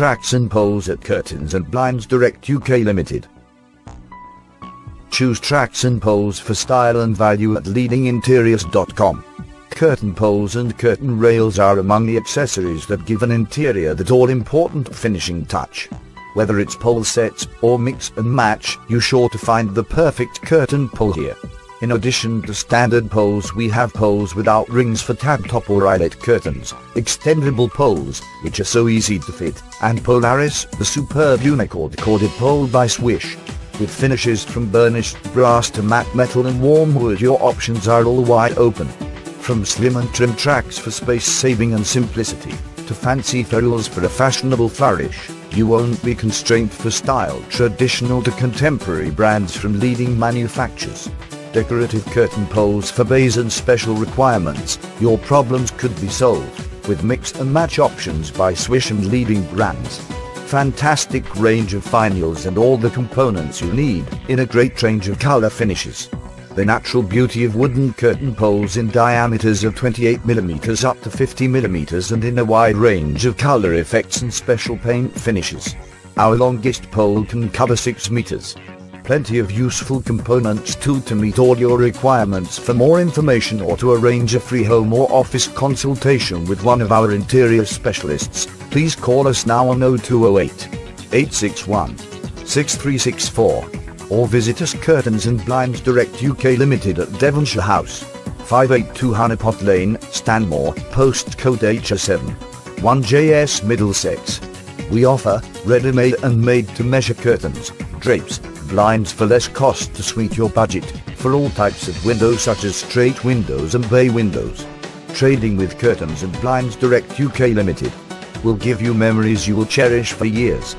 tracks and poles at Curtains and Blinds Direct UK Limited. Choose tracks and poles for style and value at leadinginteriors.com. Curtain poles and curtain rails are among the accessories that give an interior that all-important finishing touch. Whether it's pole sets or mix and match, you're sure to find the perfect curtain pole here. In addition to standard poles, we have poles without rings for tab-top or eyelet curtains, extendable poles, which are so easy to fit, and Polaris, the superb unicord corded pole by Swish. With finishes from burnished brass to matte metal and warm wood, your options are all wide open. From slim and trim tracks for space saving and simplicity, to fancy ferrules for a fashionable flourish, you won't be constrained for style. Traditional to contemporary brands from leading manufacturers. Decorative curtain poles for bays and special requirements, your problems could be solved, with mix and match options by Swish and leading brands. Fantastic range of finials and all the components you need, in a great range of color finishes. The natural beauty of wooden curtain poles in diameters of 28mm up to 50mm and in a wide range of color effects and special paint finishes. Our longest pole can cover 6 meters. Plenty of useful components too to meet all your requirements. For more information or to arrange a free home or office consultation with one of our interior specialists, please call us now on 0208 861 6364 or visit us Curtains and Blinds Direct UK Limited at Devonshire House, 582 Honeypot Lane, Stanmore, postcode HR7 1JS Middlesex. We offer ready-made and made-to-measure curtains, drapes, blinds for less cost to suit your budget, for all types of windows such as straight windows and bay windows. Trading with Curtains and Blinds Direct UK Limited will give you memories you will cherish for years.